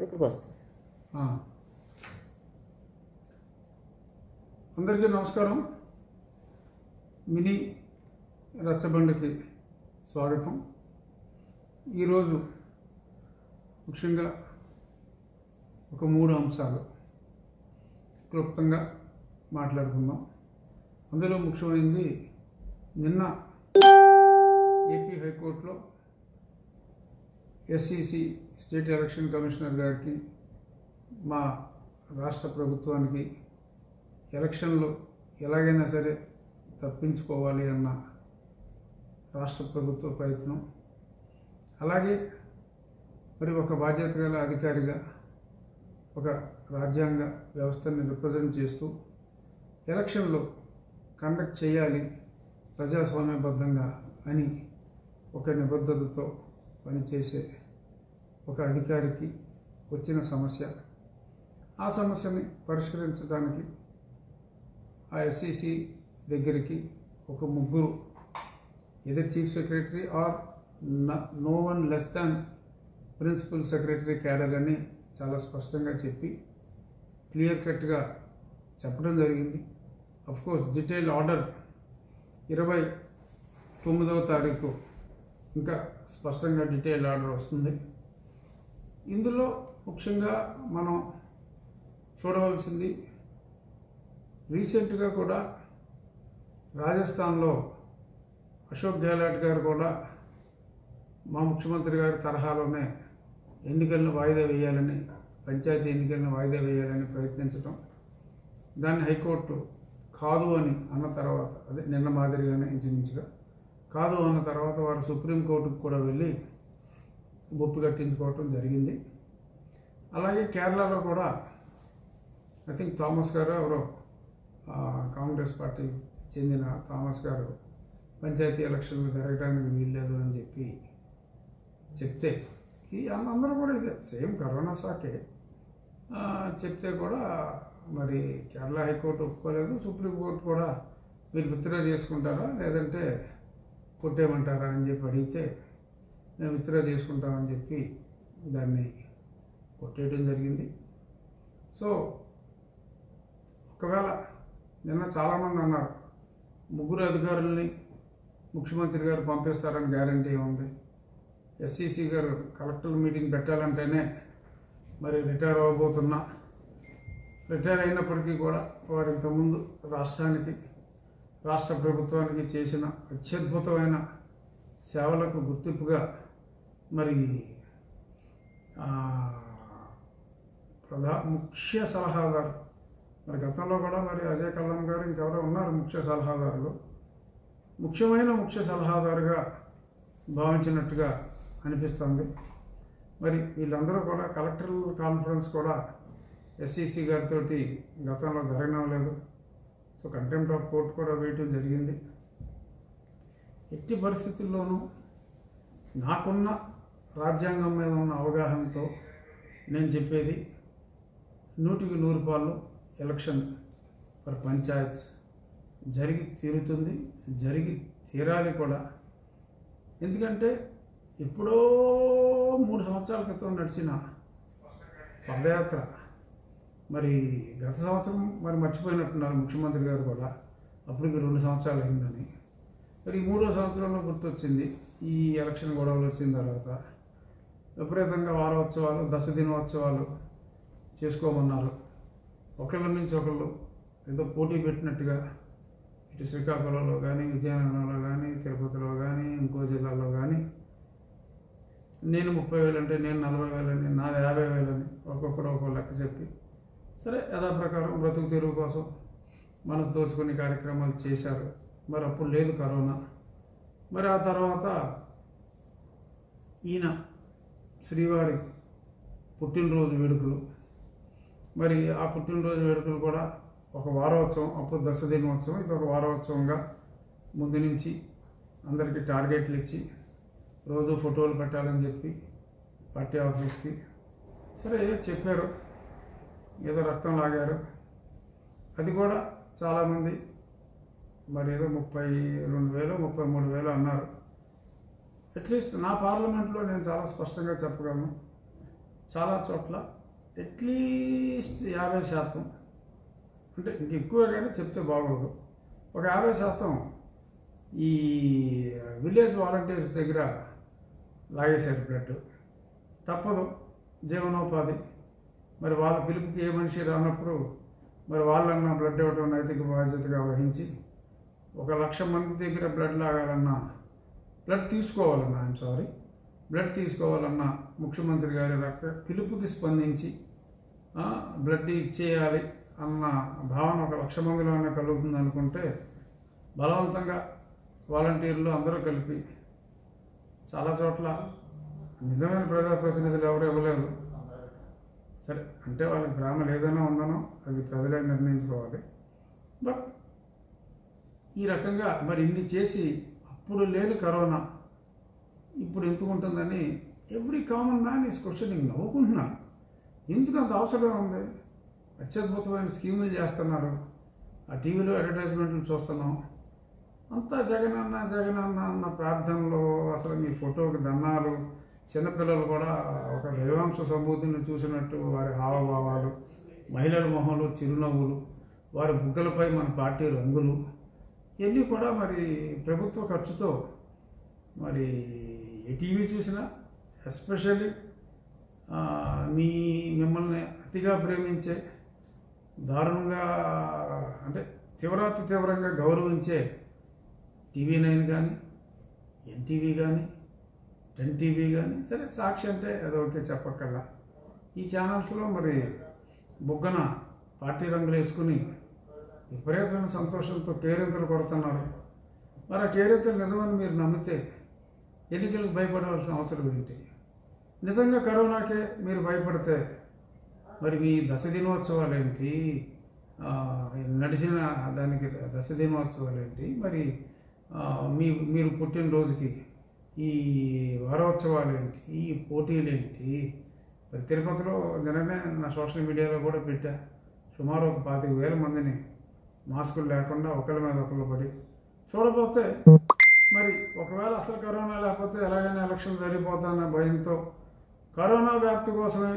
ఇక్కడికి వస్తాం. అందరికీ నమస్కారం. మినీ రచ్చబండకి స్వాగతం. ఈరోజు ముఖ్యంగా ఒక 3 అంశాలు క్లుప్తంగా మాట్లాడుకుందాం. అందులో ముఖ్యమైనది నిన్న ఏపీ హైకోర్టులో ఎస్ఈసి స్టేట్ ఎలక్షన్ కమిషనర్ గారికి మా రాష్ట్ర ప్రభుత్వానికి ఎలక్షన్లు ఎలాగైనా సరే తప్పించుకోవాలి అన్న రాష్ట్ర ప్రభుత్వ ప్రయత్నం, అలాగే మరి ఒక బాధ్యత గల అధికారిగా ఒక రాజ్యాంగ వ్యవస్థని రిప్రజెంట్ చేస్తూ ఎలక్షన్లు కండక్ట్ చేయాలి ప్రజాస్వామ్యబద్ధంగా అని ఒక నిబద్ధతతో పనిచేసే ఒక అధికారికి వచ్చిన సమస్య, ఆ సమస్యని పరిష్కరించడానికి ఆ ఎస్ఈసి దగ్గరికి ఒక 3 either chief secretary or no one less than principal secretary cadre అని చాలా స్పష్టంగా చెప్పి క్లియర్ కట్గా చెప్పడం జరిగింది. అఫ్కోర్స్ డీటెయిల్ ఆర్డర్ 29వ తారీఖు ఇంకా స్పష్టంగా డీటెయిల్ ఆర్డర్ వస్తుంది. ఇందులో ముఖ్యంగా మనం చూడవలసింది, రీసెంట్గా కూడా రాజస్థాన్లో అశోక్ గెహ్లాట్ గారు కూడా మా ముఖ్యమంత్రి గారి తరహాలోనే ఎన్నికలను వాయిదా వేయాలని, పంచాయతీ ఎన్నికలను వాయిదా వేయాలని ప్రయత్నించడం, దాన్ని హైకోర్టు కాదు అని అన్న తర్వాత, అదే నిన్న మాదిరిగానే ఇంచుమించుగా కాదు అన్న తర్వాత వారు సుప్రీంకోర్టుకు కూడా వెళ్ళి బొప్పు కట్టించుకోవటం జరిగింది. అలాగే కేరళలో కూడా ఐ థింక్ థామస్ గారు ఎవరో కాంగ్రెస్ పార్టీకి చెందిన థామస్ గారు పంచాయతీ ఎలక్షన్లు జరగడానికి వీల్లేదు అని చెప్తే ఈ అందరూ కూడా ఇదే సేమ్ కరోనా సాకే చెప్తే కూడా మరి కేరళ హైకోర్టు ఒప్పుకోలేదు. సుప్రీంకోర్టు కూడా మీరు విత్డ్రా చేసుకుంటారా లేదంటే కొట్టేయమంటారా అని చెప్పి అడిగితే మేము విత్డ్రా చేసుకుంటామని చెప్పి దాన్ని కొట్టేయడం జరిగింది. సో ఒకవేళ నిన్న చాలామంది అన్నారు 3 అధికారుల్ని ముఖ్యమంత్రి గారు పంపిస్తారని గ్యారంటీ ఉంది, ఎస్ఈసి గారు కలెక్టర్ మీటింగ్ పెట్టాలంటేనే మరి రిటైర్ అవ్వబోతున్నా, రిటైర్ అయినప్పటికీ కూడా వారు ఇంతకుముందు రాష్ట్ర ప్రభుత్వానికి చేసిన అత్యద్భుతమైన సేవలకు గుర్తింపుగా మరి ముఖ్య సలహాదారు, మరి గతంలో కూడా మరి అజయ్ కల్లం గారు ఇంకెవరో ఉన్నారు ముఖ్య సలహాదారులు, ముఖ్య సలహాదారుగా భావించినట్టుగా అనిపిస్తుంది. మరి వీళ్ళందరూ కూడా కలెక్టర్ కాన్ఫరెన్స్ కూడా ఎస్ఈసి గారితో గతంలో జరగనలేదు. సో కంటెంప్ట్ ఆఫ్ కోర్టు కూడా వేయటం జరిగింది. ఎట్టి పరిస్థితుల్లోనూ నాకున్న రాజ్యాంగం మీద ఉన్న అవగాహనతో నేను చెప్పేది 100కి 100 ఎలక్షన్ ఫర్ పంచాయత్ జరిగి తీరుతుంది, జరిగి తీరాలి కూడా. ఎందుకంటే ఎప్పుడో 3 సంవత్సరాల క్రితం నడిచిన పదయాత్ర మరి గత సంవత్సరం మరి మర్చిపోయినట్టున్నారు ముఖ్యమంత్రి గారు కూడా, అప్పటికి 2 సంవత్సరాలు అయిందని. మరి 3వ సంవత్సరంలో గుర్తొచ్చింది ఈ ఎలక్షన్ గొడవలు వచ్చిన తర్వాత విపరీతంగా వారోత్సవాలు, దశ దినోత్సవాలు చేసుకోమన్నారు. ఒకళ్ళ నుంచి ఒకళ్ళు ఏదో పోటీ పెట్టినట్టుగా ఇటు శ్రీకాకుళంలో కానీ, విజయనగరంలో కానీ, తిరుపతిలో కానీ, ఇంకో జిల్లాలో కానీ నేను 30,000 అంటే నేను 40,000 అని, నాది 50,000 అని ఒక్కొక్కరు ఒక్కొక్క లెక్క చెప్పి సరే యథాప్రకారం బ్రతుకు తెరువు కోసం మనసు దోచుకునే కార్యక్రమాలు చేశారు. మరి అప్పుడు లేదు కరోనా. మరి ఆ తర్వాత ఈయన శ్రీవారి పుట్టినరోజు వేడుకలు, మరి ఆ పుట్టినరోజు వేడుకలు కూడా ఒక వారోత్సవం, అప్పుడు దశ దినోత్సవం, ఇది ఒక వారోత్సవంగా ముందు నుంచి అందరికీ టార్గెట్లు ఇచ్చి రోజు ఫోటోలు పెట్టాలని చెప్పి పార్టీ ఆఫీస్కి సరే చెప్పారు, ఏదో రక్తం లాగారు. అది కూడా చాలామంది మరి ఏదో 32,000 33,000 అన్నారు. అట్లీస్ట్ నా పార్లమెంట్లో నేను చాలా స్పష్టంగా చెప్పగలను, చాలా చోట్ల అట్లీస్ట్ 50%, అంటే ఇంక ఎక్కువగానే చెప్తే బాగోదు, ఒక 50% ఈ విలేజ్ వాలంటీర్స్ దగ్గర లాగేశారు బ్లడ్. తప్పదు, జీవనోపాధి. మరి వాళ్ళ పిలుపుకి ఏ మనిషి రానప్పుడు మరి వాళ్ళన్నా బ్లడ్ ఇవ్వడం నైతిక బాధ్యతగా వహించి 1,00,000 మంది దగ్గర బ్లడ్ లాగాలన్నా, బ్లడ్ తీసుకోవాలన్నా ముఖ్యమంత్రి గారి పిలుపుకి స్పందించి బ్లడ్ ఇచ్చేయాలి అన్న భావన 1,00,000 మందిలోనే కలుగుతుంది అనుకుంటే బలవంతంగా వాలంటీర్లు అందరూ కలిపి చాలా చోట్ల నిజమైన ప్రజాప్రతినిధులు ఎవరు ఇవ్వలేదు. సరే, అంటే వాళ్ళకి గ్రామాలు ఏదైనా ఉందనో అది ప్రజలే నిర్ణయించుకోవాలి. బట్ ఈ రకంగా మరి ఇన్ని చేసి అప్పుడు లేని కరోనా ఇప్పుడు ఎందుకు ఉంటుందని every common man is questioning. నవ్వుకుంటున్నాను, ఎందుకు అంత అవసరం ఉంది? అత్యద్భుతమైన స్కీములు చేస్తున్నారు, ఆ టీవీలో అడ్వర్టైజ్మెంట్లు చూస్తున్నాం, అంతా జగనన్న అన్న ప్రార్థనలు, అసలు మీ ఫోటోకి దండాలు, చిన్నపిల్లలు కూడా ఒక దైవాంశ సంబూతిని చూసినట్టు వారి హావభావాలు, మహిళల మొహంలో చిరునవ్వులు, వారి బుగ్గలపై మన పార్టీ రంగులు, ఇవన్నీ కూడా మరి ప్రభుత్వ ఖర్చుతో మరి ఏ టీవీ చూసినా, ఎస్పెషల్లీ మిమ్మల్ని అతిగా ప్రేమించే, దారుణంగా అంటే తీవ్రంగా గౌరవించే TV9 కానీ, NTV కానీ, 10TV కానీ, సరే సాక్షి అంటే అది ఓకే చెప్పక్కల్లా, ఈ ఛానల్స్లో మరి బుగ్గన పార్టీ రంగులు వేసుకుని విపరీతమైన సంతోషంతో కేరింతలు కొడుతున్నారు. మరి ఆ కేరింతలు నిజమని మీరు నమ్మితే ఎన్నికలకు భయపడవలసిన అవసరం ఏంటి? నిజంగా కరోనాకే మీరు భయపడితే మరి మీ దశ దినోత్సవాలు ఏంటి, నడిచిన దానికి దశ దినోత్సవాలు ఏంటి, మరి మీరు పుట్టినరోజుకి ఈ వారోత్సవాలు ఏంటి, ఈ పోటీలు ఏంటి? మరి తిరుపతిలో నిన్ననే నా సోషల్ మీడియాలో కూడా పెట్టా, సుమారు ఒక 25,000 మందిని మాస్కులు లేకుండా ఒకరి మీద ఒకరు పడి చూడబోతే, మరి ఒకవేళ అసలు కరోనా లేకపోతే ఎలాగైనా ఎలక్షన్ జరిగిపోతాన్న భయంతో కరోనా వ్యాప్తి కోసమే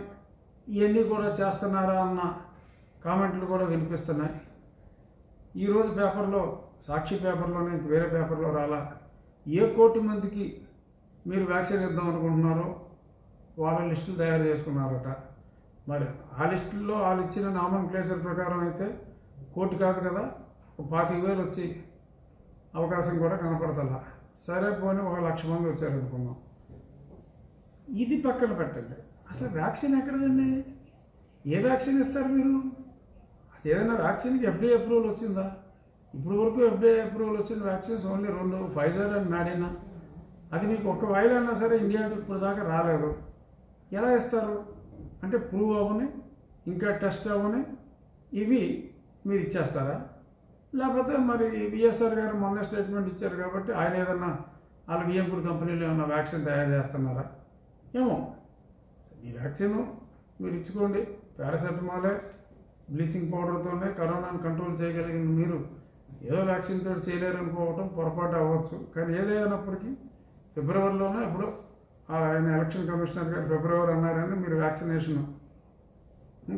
ఇవన్నీ కూడా చేస్తున్నారా అన్న కామెంట్లు కూడా వినిపిస్తున్నాయి. ఈరోజు పేపర్లో, సాక్షి పేపర్లోనే, వేరే పేపర్లో రాలా, ఏ కోటి మందికి మీరు వ్యాక్సిన్ ఇద్దాం అనుకుంటున్నారో వాళ్ళ లిస్టులు తయారు చేసుకున్నారట. మరి ఆ లిస్టుల్లో వాళ్ళు ఇచ్చిన నామన్క్లేచర్ ప్రకారం అయితే 1 కోటి కాదు కదా, 25,000 వచ్చి అవకాశం కూడా కనపడతలా. సరే పోనీ 1,00,000 మంది వచ్చారు అనుకున్నాం. ఇది పక్కన పెట్టండి, అసలు వ్యాక్సిన్ ఎక్కడదండి? ఏ వ్యాక్సిన్ ఇస్తారు మీరు? అసలు ఏదైనా వ్యాక్సిన్కి FDA అప్రూవల్ వచ్చిందా? ఇప్పుడు వరకు FDA అప్రూవల్ వచ్చిన వ్యాక్సిన్స్ ఓన్లీ 2, ఫైజర్ అండ్ మాడినా. అది మీకు ఒక్క వైల్ అయినా సరే ఇండియాకి ఇప్పుడు దాకా రాలేదు. ఎలా ఇస్తారు అంటే ప్రూవ్ అవ్వని, ఇంకా టెస్ట్ అవ్వని ఇవి మీరు ఇచ్చేస్తారా? లేకపోతే మరి బిఎస్ఆర్ గారు మొన్న స్టేట్మెంట్ ఇచ్చారు కాబట్టి ఆయన ఏదన్నా వాళ్ళ బియ్యంపూడి కంపెనీలో ఏమన్నా వ్యాక్సిన్ తయారు చేస్తున్నారా ఏమో. ఈ వ్యాక్సిన్ మీరు ఇచ్చుకోండి, పారాసెటమాలే, బ్లీచింగ్ పౌడర్తోనే కరోనాను కంట్రోల్ చేయగలిగిన మీరు ఏదో వ్యాక్సిన్ తోటి చేయలేరు అనుకోవటం పొరపాటు అవ్వచ్చు. కానీ ఏదైనప్పటికీ ఫిబ్రవరిలోనే ఎప్పుడో ఆయన ఎలక్షన్ కమిషనర్ గారు ఫిబ్రవరి అన్నారని మీరు వ్యాక్సినేషన్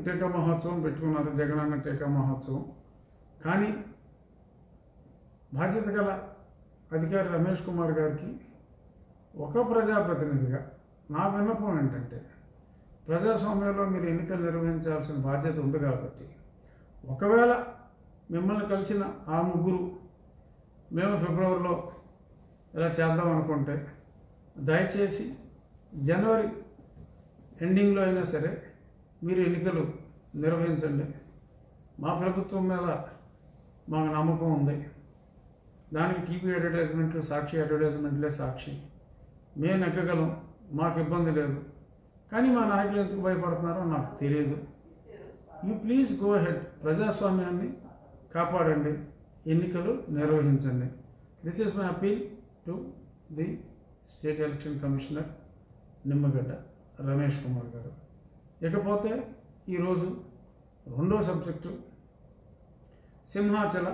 టీకా మహోత్సవం పెట్టుకున్నారు, జగనన్న టీకా మహోత్సవం. కానీ బాధ్యత గల అధికారి రమేష్ కుమార్ గారికి ఒక ప్రజాప్రతినిధిగా నా విన్నపం ఏంటంటే, ప్రజాస్వామ్యంలో మీరు ఎన్నికలు నిర్వహించాల్సిన బాధ్యత ఉంది కాబట్టి, ఒకవేళ మిమ్మల్ని కలిసిన ఆ ముగ్గురు మేము ఫిబ్రవరిలో ఇలా చేద్దాం అనుకుంటే దయచేసి జనవరి ఎండింగ్లో అయినా సరే మీరు ఎన్నికలు నిర్వహించండి. మా ప్రభుత్వం మీద మాకు నమ్మకం ఉంది. దానికి టీవీ అడ్వర్టైజ్మెంట్లు, సాక్షి అడ్వర్టైజ్మెంట్లే సాక్షి. మేము నెగ్గగలం, మాకు ఇబ్బంది లేదు. కానీ మా నాయకులు ఎందుకు భయపడుతున్నారో నాకు తెలియదు. యూ ప్లీజ్ గో హెడ్, ప్రజాస్వామ్యాన్ని కాపాడండి, ఎన్నికలు నిర్వహించండి. This is my appeal to the state election commissioner Nimmagadda Ramesh Kumar గారు. ఇకపోతే ఈరోజు రెండో సబ్జెక్టు సింహాచల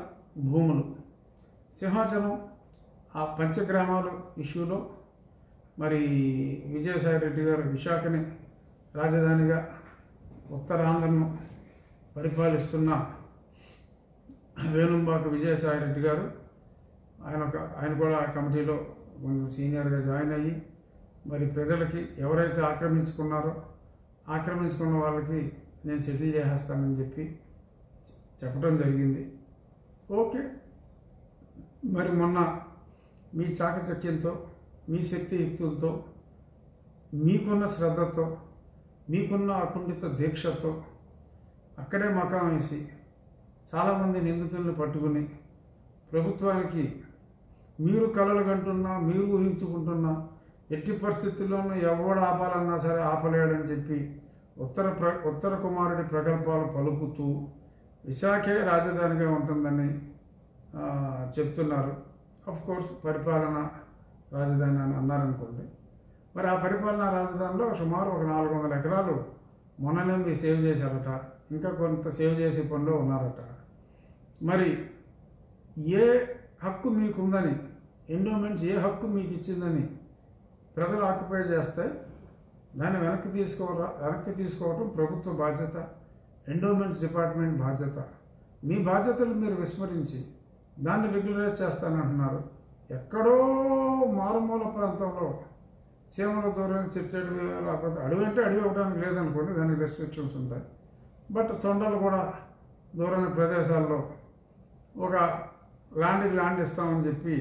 భూములు. సింహాచలం ఆ పంచగ్రామాలు ఇష్యూలో మరి విజయసాయి రెడ్డి గారు విశాఖని రాజధానిగా ఉత్తరాంధ్రను పరిపాలిస్తున్న వేణుంబాక విజయసాయిరెడ్డి గారు, ఆయన కూడా ఆ కమిటీలో కొంచెం సీనియర్గా జాయిన్ అయ్యి మరి ప్రజలకి ఎవరైతే ఆక్రమించుకున్న వాళ్ళకి నేను సెటిల్ చేసేస్తానని చెప్పడం జరిగింది. ఓకే, మరి మొన్న మీ చాకచక్యంతో, మీ శక్తియుక్తులతో, మీకున్న శ్రద్ధతో, మీకున్న అకుంఠిత దీక్షతో అక్కడే మకాం వేసి చాలామంది నిందితులను పట్టుకుని ప్రభుత్వానికి మీరు కలలు కంటున్నా, మీరు ఊహించుకుంటున్నా, ఎట్టి పరిస్థితుల్లోనూ ఎవడు ఆపాలన్నా సరే ఆపలేడని చెప్పి ఉత్తర కుమారుడి ప్రగల్భాలు పలుకుతూ విశాఖే రాజధానిగా ఉంటుందని చెప్తున్నారు. కోర్స్ పరిపాలన రాజధాని అని అన్నారనుకోండి. మరి ఆ పరిపాలనా రాజధానిలో సుమారు ఒక 400 ఎకరాలు మొన్ననే మీరు సేవ్ చేశారట, ఇంకా కొంత సేవ్ చేసే పనిలో ఉన్నారట. మరి ఏ హక్కు మీకుందని, ఎండోమెంట్స్ ఏ హక్కు మీకు ఇచ్చిందని ప్రజలు ఆక్యుపై చేస్తే దాన్ని వెనక్కి తీసుకోవటం ప్రభుత్వ బాధ్యత, ఎండోమెంట్స్ డిపార్ట్మెంట్ బాధ్యత. మీ బాధ్యతలు మీరు విస్మరించి దాన్ని రెగ్యులరైజ్ చేస్తానంటున్నారు. ఎక్కడో మారుమూల ప్రాంతంలో చీమల దూరం చెట్టడి లేకపోతే అడవి అంటే అడవి అవ్వడానికి లేదనుకోండి, దానికి రెస్ట్రిక్షన్స్ ఉంటాయి. బట్ తొండలు కూడా దూరమైన ప్రదేశాల్లో ఒక ల్యాండ్ ఇస్తామని చెప్పి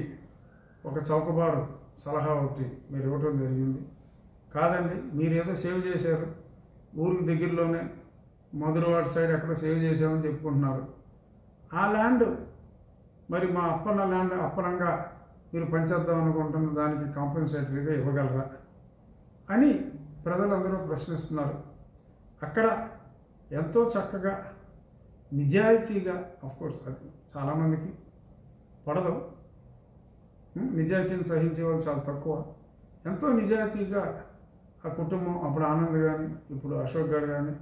ఒక చౌకబారు సలహా ఒకటి మీరు ఇవ్వటం జరిగింది. కాదండి, మీరు ఏదో సేవ్ చేశారు, ఊరికి దగ్గరలోనే మధురవాడ సైడ్ ఎక్కడో సేవ్ చేసామని చెప్పుకుంటున్నారు. ఆ ల్యాండ్ మరి మా అప్పన్న ల్యాండ్ అప్పనంగా మీరు పనిచేద్దాం అనుకుంటున్న దానికి కాంపెన్సేటరీగా ఇవ్వగలరా అని ప్రజలందరూ ప్రశ్నిస్తున్నారు. అక్కడ ఎంతో చక్కగా నిజాయితీగా, ఆఫ్కోర్స్ అది చాలామందికి పడదు, నిజాయితీని సహించే వాళ్ళు చాలా తక్కువ, ఎంతో నిజాయితీగా ఆ కుటుంబం, అప్పుడు ఆనంద్ కానీ ఇప్పుడు అశోక్ గారు కానీ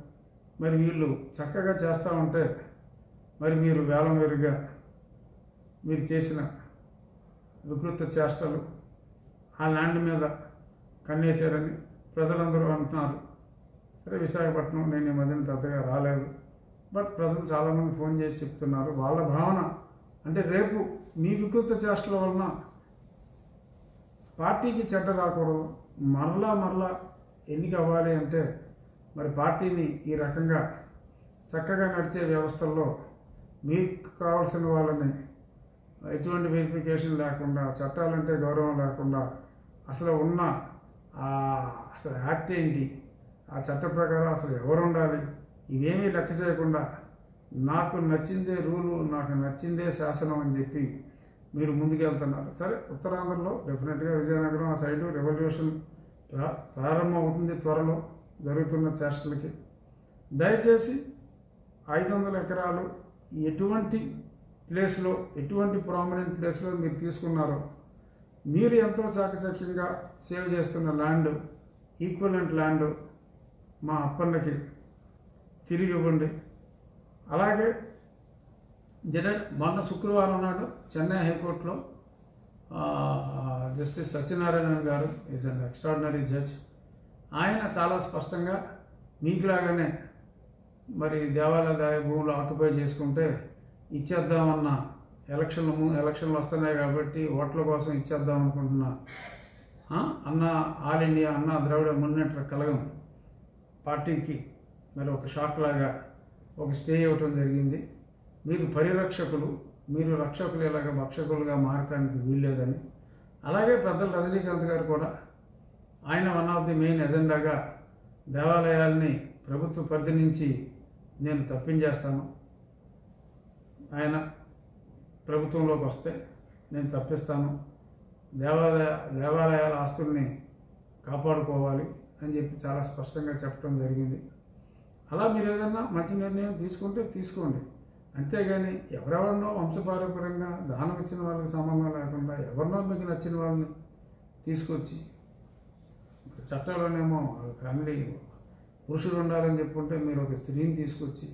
మరి వీళ్ళు చక్కగా చేస్తూ ఉంటే మరి మీరు వేరుగా మీరు చేసిన వికృత చేష్టలు ఆ ల్యాండ్ మీద కన్నేశారని ప్రజలందరూ అంటున్నారు. సరే, విశాఖపట్నం నేను ఈ మధ్యన పెద్దగా రాలేదు, బట్ ప్రజలు చాలామంది ఫోన్ చేసి చెప్తున్నారు. వాళ్ళ భావన అంటే రేపు మీ వికృత చేష్టల వలన పార్టీకి చెడ్డ రాకూడదు, మరలా ఎన్నిక అవ్వాలి అంటే మరి పార్టీని ఈ రకంగా చక్కగా నడిచే వ్యవస్థల్లో మీకు కావాల్సిన వాళ్ళని ఎటువంటి వెరిఫికేషన్ లేకుండా, చట్టాలంటే గౌరవం లేకుండా, అసలు ఉన్న అసలు యాక్ట్ ఏంటి, ఆ చట్ట ప్రకారం అసలు ఎవరు ఉండాలి, ఇవేమీ లెక్క చేయకుండా నాకు నచ్చిందే రూలు, నాకు నచ్చిందే శాసనం అని చెప్పి మీరు ముందుకెళ్తున్నారు. సరే, ఉత్తరాంధ్రలో డెఫినెట్గా విజయనగరం ఆ సైడు రెవల్యూషన్ ప్రారంభం అవుతుంది త్వరలో జరుగుతున్న చేష్టలకి. దయచేసి 500 ఎకరాలు ఎటువంటి ప్లేస్లో, ఎటువంటి ప్రామినెంట్ ప్లేస్లో మీరు తీసుకున్నారో, మీరు ఎంతో చాకచక్యంగా సేవ్ చేస్తున్న ల్యాండ్, ఈక్వలెంట్ ల్యాండ్ మా అప్పన్నకి తిరిగి ఇవ్వండి. అలాగే మొన్న శుక్రవారం నాడు చెన్నై హైకోర్టులో జస్టిస్ సత్యనారాయణ గారు ఈజ్ అన్ ఎక్స్ట్రాడినరీ జడ్జ్. ఆయన చాలా స్పష్టంగా మీకులాగానే మరి దేవాలయ భూములు ఆక్యుపై చేసుకుంటే ఇచ్చేద్దామన్న ఎలక్షన్లు వస్తున్నాయి కాబట్టి ఓట్ల కోసం ఇచ్చేద్దాం అనుకుంటున్నా ఆల్ ఇండియా ద్రవిడ మున్నేట్ర కలగం పార్టీకి మరి ఒక షాక్ లాగా ఒక స్టే ఇవ్వటం జరిగింది. మీరు పరిరక్షకులు, మీరు రక్షకులు ఇలాగ భక్షకులుగా మారటానికి వీల్లేదని. అలాగే పెద్దలు రజనీకాంత్ గారు కూడా ఆయన వన్ ఆఫ్ ది మెయిన్ ఎజెండాగా దేవాలయాల్ని ప్రభుత్వ పరిధి నుంచి నేను తప్పించేస్తాను, ఆయన ప్రభుత్వంలోకి వస్తే నేను తప్పిస్తాను, దేవాలయాల ఆస్తుల్ని కాపాడుకోవాలి అని చెప్పి చాలా స్పష్టంగా చెప్పడం జరిగింది. అలా మీరు ఏదన్నా మంచి నిర్ణయం తీసుకుంటే తీసుకోండి, అంతేగాని ఎవరెవరినో వంశపారంపర్యంగా దానం ఇచ్చిన వాళ్ళకి సంబంధం లేకుండా ఎవరినో మీకు నచ్చిన వాళ్ళని తీసుకొచ్చి చట్టాల్లోనేమో ఫ్యామిలీ పురుషుడు ఉండాలని చెప్పుకుంటే మీరు ఒక స్త్రీని తీసుకొచ్చి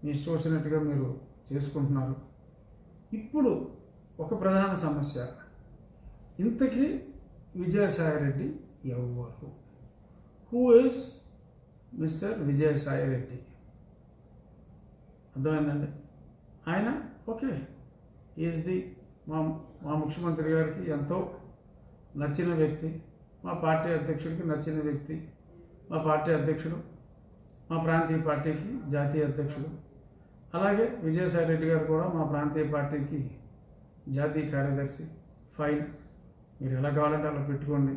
మీ ఇష్టం వచ్చినట్టుగా మీరు చేసుకుంటున్నారు. ఇప్పుడు ఒక ప్రధాన సమస్య, ఇంతకీ విజయసాయిరెడ్డి ఎవరు, who is mister Vijayasai Reddy. అర్థమైందండి. ఆయన ఓకే ఈజ్ ది మా ముఖ్యమంత్రి గారికి ఎంతో నచ్చిన వ్యక్తి, మా పార్టీ అధ్యక్షుడికి నచ్చిన వ్యక్తి. మా పార్టీ అధ్యక్షుడు మా ప్రాంతీయ పార్టీకి జాతీయ అధ్యక్షుడు. అలాగే విజయసాయి రెడ్డి గారు కూడా మా ప్రాంతీయ పార్టీకి జాతీయ కార్యదర్శి. ఫైన్, మీరు ఎలా కావాలంటే అలా పెట్టుకోండి,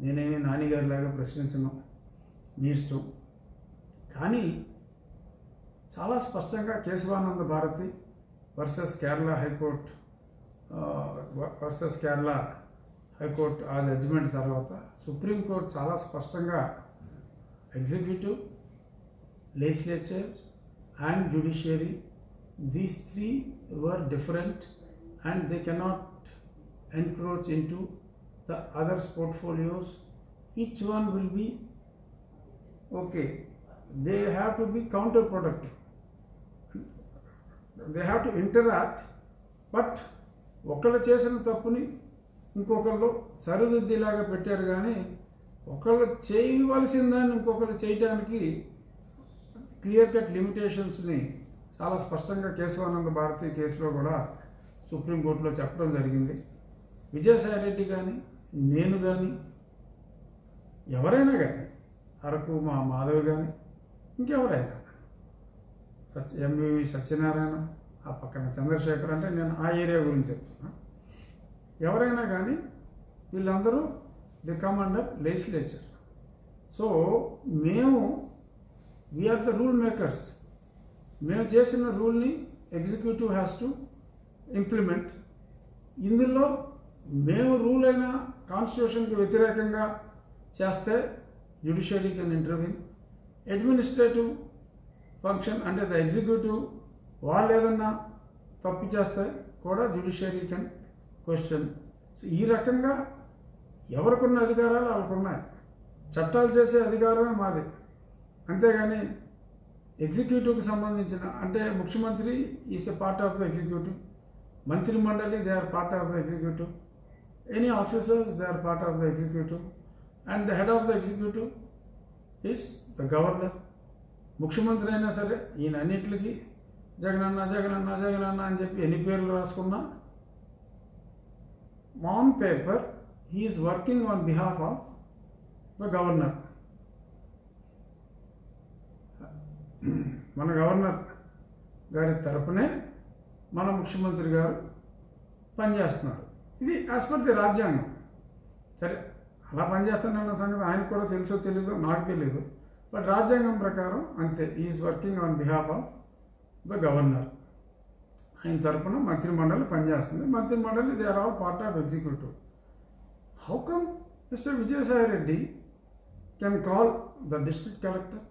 నేనేమి నానిగారిలాగా ప్రశ్నించను, మీ ఇష్టం. కానీ చాలా స్పష్టంగా కేశవానంద భారతి వర్సెస్ కేరళ హైకోర్టు ఆ జడ్జిమెంట్ తర్వాత సుప్రీంకోర్టు చాలా స్పష్టంగా executive, legislature and judiciary, these three were different and they cannot encroach into the others' portfolios. Each one will be okay. They have to be counterproductive. They have to interact, but ఒకళ్ళు చేసిన తప్పుని ఇంకొకళ్ళు సరిదిద్దేలాగా పెట్టారు. కానీ ఒకళ్ళు చేయవలసిన దాన్ని ఇంకొకళ్ళు చేయడానికి క్లియర్ కట్ లిమిటేషన్స్ని చాలా స్పష్టంగా కేశవానంద భారతి కేసులో కూడా సుప్రీంకోర్టులో చెప్పడం జరిగింది. విజయసాయి రెడ్డి కానీ నేను కానీ ఎవరైనా కానీ, అరకు మా మాధవ్ కానీ ఇంకెవరైనా, ఎంవివి సత్యనారాయణ, ఆ పక్కన చంద్రశేఖర్, అంటే నేను ఆ ఏరియా గురించి చెప్తున్నా, ఎవరైనా కానీ వీళ్ళందరూ the come under legislature. So మేము వీఆర్ ద రూల్ మేకర్స్. మేము చేసిన రూల్ని ఎగ్జిక్యూటివ్ హ్యాస్ టు ఇంప్లిమెంట్. ఇందులో మేము రూల్ అయిన కాన్స్టిట్యూషన్కి వ్యతిరేకంగా చేస్తే judiciary can intervene. Administrative function అంటే ద ఎగ్జిక్యూటివ్ వాళ్ళు ఏదన్నా తప్పు చేస్తే కూడా జ్యుడిషియరీ కెన్ క్వశ్చన్. సో ఈ రకంగా ఎవరికున్న అధికారాలు వాళ్ళకున్నాయి. చట్టాలు చేసే అధికారమే మాది. అంతేగాని ఎగ్జిక్యూటివ్కి సంబంధించిన, అంటే ముఖ్యమంత్రి is a part of the executive, మంత్రి మండలి they are part of the executive, any officers they are part of the executive, and the head of the executive is the governor. ముఖ్యమంత్రి అయినా సరే ఈయన అన్నింటికి జగనన్న జగనన్న జగనన్న అని చెప్పి ఎన్ని పేర్లు రాసుకున్నా on paper he is working on behalf of the governor. మన గవర్నర్ గారి తరపునే మన ముఖ్యమంత్రి గారు పనిచేస్తున్నారు. ఇది యాజ్ పర్ ది రాజ్యాంగం. సరే, అలా పనిచేస్తున్న సంగతి ఆయనకు కూడా తెలుసో తెలీదో నాకు తెలీదు, బట్ రాజ్యాంగం ప్రకారం అంతే. Is working on behalf of the governor. ఆయన తరపున మంత్రిమండలి పనిచేస్తుంది. మంత్రిమండలి they are all part of executive. How come Mister Vijayasai Reddy can call the district collector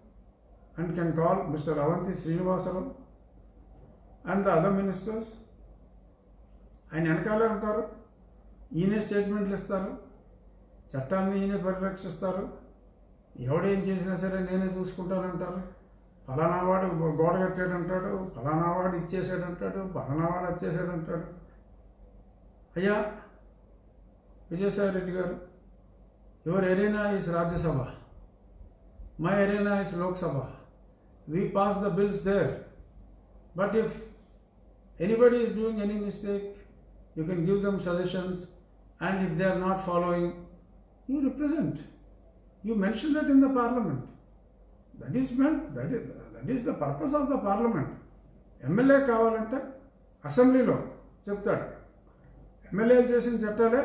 and can call Mr. Avanti Srinivasaram and the other ministers? ఆయన వెనకాలే ఉంటారు, ఈయనే స్టేట్మెంట్లు ఇస్తారు, చట్టాన్ని ఈయనే పరిరక్షిస్తారు. ఎవడేం చేసినా సరే నేనే చూసుకుంటానంటారు. ఫలానా వాడు గోడ కట్టాడంటాడు, ఫలానా వాడు ఇచ్చేసాడంటాడు, ఫలానా వాడు వచ్చేసాడంటాడు. అయ్యా విజయసాయి రెడ్డి గారు, your arena is Rajya Sabha, my arena is Lok Sabha. We pass the bills there, but if anybody is doing any mistake, you can give them suggestions, and if they are not following, you represent. You mention that in the parliament. That is the purpose of the parliament. MLA కావాలంటే అసెంబ్లీలో చెప్తాడు, ఎమ్మెల్యేలు చేసిన చట్టాలే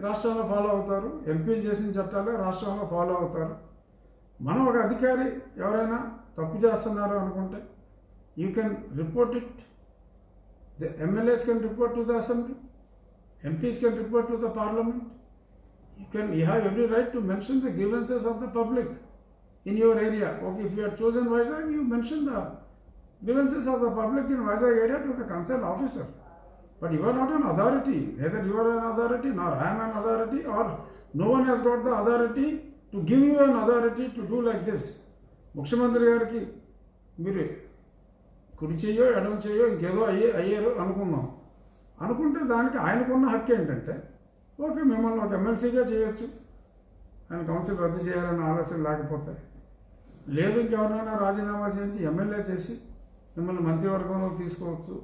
రాష్ట్రంలో follow అవుతారు, ఎంపీలు చేసిన చట్టాలే రాష్ట్రంలో ఫాలో అవుతారు. మనం ఒక అధికారి ఎవరైనా తప్పు చేస్తున్నారు అనుకుంటే you can report it. The MLAs can report to the assembly, MPs can report to the parliament. You have every right to mention the grievances of the public in your area. Okay, if you have chosen Vizag, you mention the grievances of the public in Vizag area to the concerned officer. But you are not an authority. Neither you are an authority, nor I am an authority, or no one has got the authority to give you an authority to do like this. ముఖ్యమంత్రి గారికి మీరు కుడి చెయ్యో ఎడమ చెయ్యో ఇంకేదో అయ్యారు అనుకుంటే దానికి ఆయనకున్న హక్కు ఏంటంటే ఓకే మిమ్మల్ని ఒక ఎమ్మెల్సీగా చేయొచ్చు, ఆయన కౌన్సిల్ రద్దు చేయాలన్న ఆలోచన లేకపోతే లేదు ఇంకెవరినైనా రాజీనామా చేయించి ఎమ్మెల్యే చేసి మిమ్మల్ని మంత్రివర్గంలో తీసుకోవచ్చు.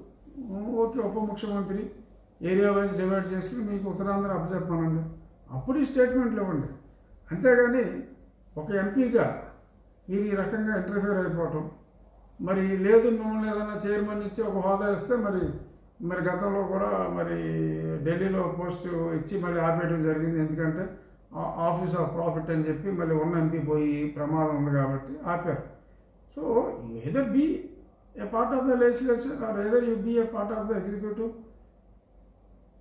ఓకే, ఉప ముఖ్యమంత్రి ఏరియా వైజ్ డివైడ్ చేసుకుని మీకు ఉత్తరాంధ్ర అప్పచెప్పానండి, అప్పుడు ఈ స్టేట్మెంట్లు ఇవ్వండి. అంతేగాని ఒక ఎంపీగా మీరు ఈ రకంగా ఇంటర్ఫియర్ అయిపోవటం, మరి లేదు మిమ్మల్ని ఏదైనా చైర్మన్ ఇచ్చి ఒక హోదా ఇస్తే మరి గతంలో కూడా మరి ఢిల్లీలో పోస్టు ఇచ్చి మళ్ళీ ఆపేయడం జరిగింది. ఎందుకంటే ఆఫీస్ ఆఫ్ ప్రాఫిట్ అని చెప్పి మళ్ళీ ఉన్న ఎంపీ పోయి ప్రమాదం ఉంది కాబట్టి ఆపారు. So either be a part of the legislature or either you be a part of the executive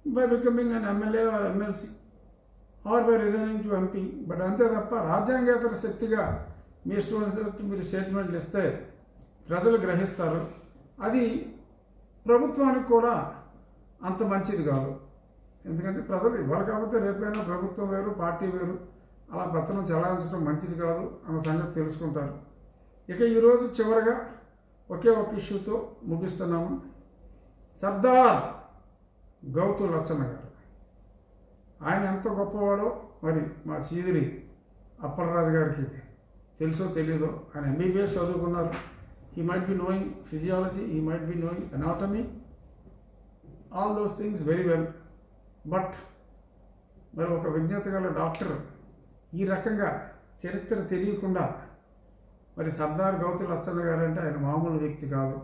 by becoming an MLA or MLC or by resigning to MP. But అంతే తప్ప రాజ్యాంగేతర శక్తిగా మీ ఇష్టం మీరు స్టేట్మెంట్లు ఇస్తే ప్రజలు గ్రహిస్తారు. అది ప్రభుత్వానికి కూడా అంత మంచిది కాదు. ఎందుకంటే ప్రజలు ఇవాళ కాకపోతే రేపైనా ప్రభుత్వం వేరు, పార్టీ వేరు, అలా పత్రం చలాయించడం మంచిది కాదు అన్న సంగతి తెలుసుకుంటారు. ఇక ఈరోజు చివరగా ఒకే ఒక ఇష్యూతో ముగిస్తున్నాము. సర్దార్ గౌతు లచ్చన్న గారు, ఆయన ఎంత గొప్పవాడో మరి మా చీదిరి అప్పలరాజు గారికి తెలుసో తెలీదో. ఆయన ఎంబీబీఎస్ చదువుకున్నారు. He might be knowing physiology, he might be knowing anatomy, all those things very well. But మరి ఒక విజ్ఞత గల డాక్టర్ ఈ రకంగా చరిత్ర తెలియకుండా మరి సర్దార్ గౌతు లచ్చన్న గారు అంటే ఆయన మామూలు వ్యక్తి కాదు.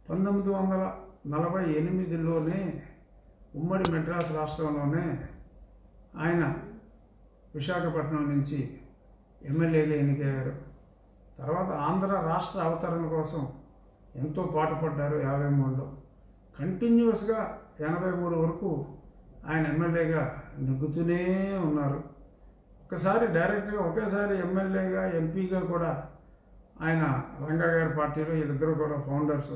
1948లోనే ఉమ్మడి మెడ్రాస్ రాష్ట్రంలోనే ఆయన విశాఖపట్నం నుంచి ఎమ్మెల్యేగా ఎన్నికయ్యారు. తర్వాత ఆంధ్ర రాష్ట్ర అవతరణ కోసం ఎంతో పాటుపడ్డారు. 53లో కంటిన్యూస్గా 83 వరకు ఆయన ఎమ్మెల్యేగా నెగ్గుతూనే ఉన్నారు. ఒకసారి డైరెక్ట్గా ఒకేసారి ఎమ్మెల్యేగా ఎంపీగా కూడా ఆయన రంగా గారి పార్టీలో వీళ్ళిద్దరూ కూడా ఫౌండర్స్.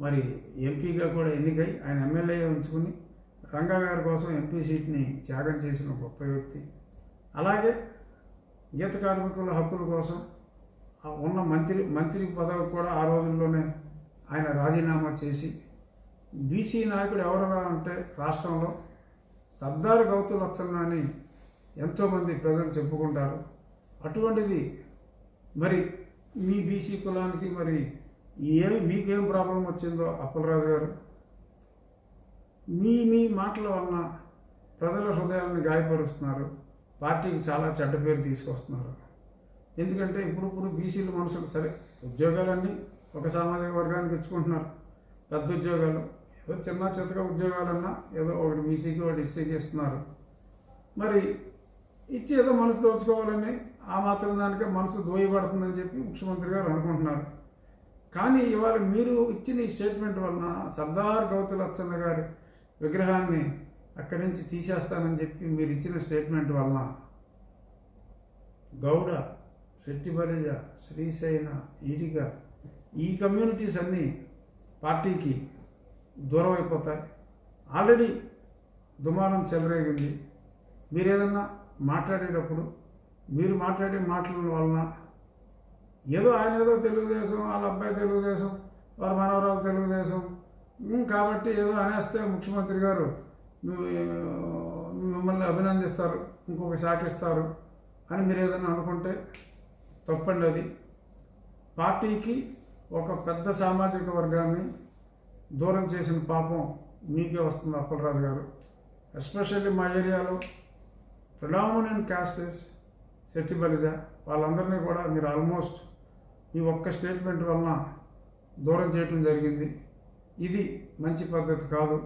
మరి ఎంపీగా కూడా ఎన్నికై ఆయన ఎమ్మెల్యేగా ఉంచుకుని రంగా గారి కోసం ఎంపీ సీట్ని త్యాగం చేసిన గొప్ప వ్యక్తి. అలాగే గీత కార్మికుల హక్కుల కోసం ఉన్న మంత్రి పదవి కూడా ఆ రోజుల్లోనే ఆయన రాజీనామా చేసి బీసీ నాయకుడు ఎవరన్నా అంటే రాష్ట్రంలో సర్దార్ గౌతు లచ్చన్న అని ఎంతోమంది ప్రజలు చెప్పుకుంటారు. అటువంటిది మరి మీ బీసీ కులానికి మరి మీకేం ప్రాబ్లం వచ్చిందో అప్పలరాజు గారు, మీ మాటల వలన ప్రజల హృదయాలను గాయపరుస్తున్నారు, పార్టీకి చాలా చెడ్డ పేరు తీసుకొస్తున్నారు. ఎందుకంటే ఇప్పుడు బీసీల మనుషులు సరే ఉద్యోగాలన్నీ ఒక సామాజిక వర్గానికి ఇచ్చుకుంటున్నారు, పెద్ద ఉద్యోగాలు, ఏదో చిన్న చిత్తగా ఉద్యోగాలన్నా ఏదో ఒకటి బీసీకి ఒకటి ఎస్సీకి ఇస్తున్నారు. మరి ఇచ్చి ఏదో మనసు దోచుకోవాలని ఆ మాత్రం దానికే మనసు దోయబడుతుందని చెప్పి ముఖ్యమంత్రి గారు అనుకుంటున్నారు. కానీ ఇవాళ మీరు ఇచ్చిన ఈ స్టేట్మెంట్ వలన సర్దార్ గౌతు లచ్చన్న గారి విగ్రహాన్ని అక్కడి నుంచి తీసేస్తానని చెప్పి మీరు ఇచ్చిన స్టేట్మెంట్ వలన గౌడ, శెట్టిబలిజ, శ్రీశైన, ఈడిగ ఈ కమ్యూనిటీస్ అన్నీ పార్టీకి దూరం అయిపోతాయి. ఆల్రెడీ దుమారం చెలరేగింది. మీరు ఏదన్నా మాట్లాడేటప్పుడు మీరు మాట్లాడే మాటల వలన ఏదో ఆయన ఏదో తెలుగుదేశం, వాళ్ళ అబ్బాయి తెలుగుదేశం, వారి మనవరాలు తెలుగుదేశం కాబట్టి ఏదో అనేస్తే ముఖ్యమంత్రి గారు మిమ్మల్ని అభినందిస్తారు, ఇంకొక శాఖ ఇస్తారు అని మీరు ఏదైనా అనుకుంటే తప్పండి. అది పార్టీకి ఒక పెద్ద సామాజిక వర్గాన్ని దూరం చేసిన పాపం మీకే వస్తుంది అప్పలరాజు గారు. ఎస్పెషల్లీ మా ఏరియాలో ప్రిడామినెంట్ క్యాస్టెస్ శెట్టిబలిజ వాళ్ళందరినీ కూడా మీరు ఆల్మోస్ట్ ఈ ఒక్క స్టేట్మెంట్ వలన దూరం చేయటం జరిగింది. ఇది మంచి పద్ధతి కాదు.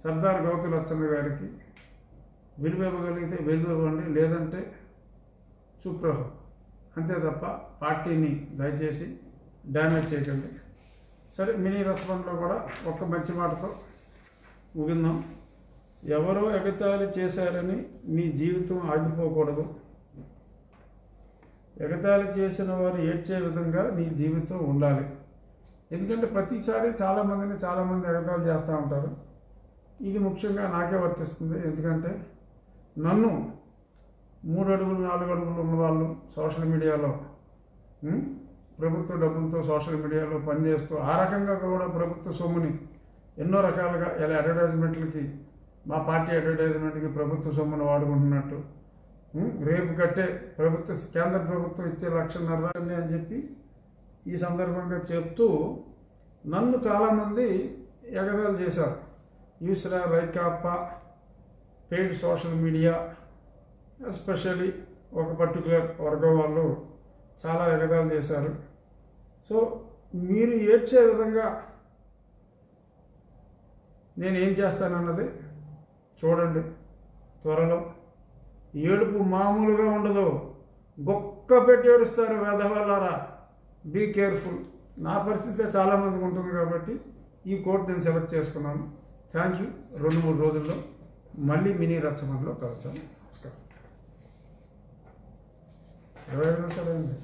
సర్దార్ గౌతు లచ్చన్న గారికి విలువ ఇవ్వగలిగితే విలువ ఇవ్వండి, లేదంటే సుప్రభ, అంతే తప్ప పార్టీని దయచేసి డ్యామేజ్ చేయకండి. సరే, మినీ రెస్పాండ్లో కూడా ఒక్క మంచి మాటతో ముగిందాం. ఎవరో ఎగతాళి చేశారని నీ జీవితం ఆగిపోకూడదు. ఎగతాళి చేసిన వారు ఏడ్చే విధంగా నీ జీవితం ఉండాలి. ఎందుకంటే ప్రతిసారి చాలామంది ఎగతాళి చేస్తూ ఉంటారు. ఇది ముఖ్యంగా నాకే వర్తిస్తుంది. ఎందుకంటే నన్ను 3 అడుగులు 4 అడుగులు ఉన్నవాళ్ళు సోషల్ మీడియాలో ప్రభుత్వ డబ్బులతో సోషల్ మీడియాలో పనిచేస్తూ ఆ రకంగా కూడా ప్రభుత్వ సొమ్ముని ఎన్నో రకాలుగా ఇలా అడ్వర్టైజ్మెంట్లకి, మా పార్టీ అడ్వర్టైజ్మెంట్కి ప్రభుత్వ సొమ్మును వాడుకుంటున్నట్టు రేపు కట్టే కేంద్ర ప్రభుత్వం ఇచ్చే 1,50,000 అని చెప్పి ఈ సందర్భంగా చెప్తూ నన్ను చాలామంది ఎగతాళి చేశారు. యూస్రా Vaikapa paid social media especially ఒక పర్టికులర్ వర్గం వాళ్ళు చాలా ఎగతాళి చేశారు. సో మీరు ఏడ్చే విధంగా నేను ఏం చేస్తానన్నది చూడండి. త్వరలో ఏడుపు మామూలుగా ఉండదు, గొక్క పెట్టి ఏడుస్తారు వేధవాళ్ళారా. Be careful. నా పరిస్థితి చాలామందికి ఉంటుంది కాబట్టి ఈ కోట్ నేను సెలెక్ట్ చేసుకున్నాను. Thank you. 2-3 రోజుల్లో మళ్ళీ మినీ రచ్చబండలో కలుద్దాం. నమస్కారం. 20 నిమిషాలు అయింది.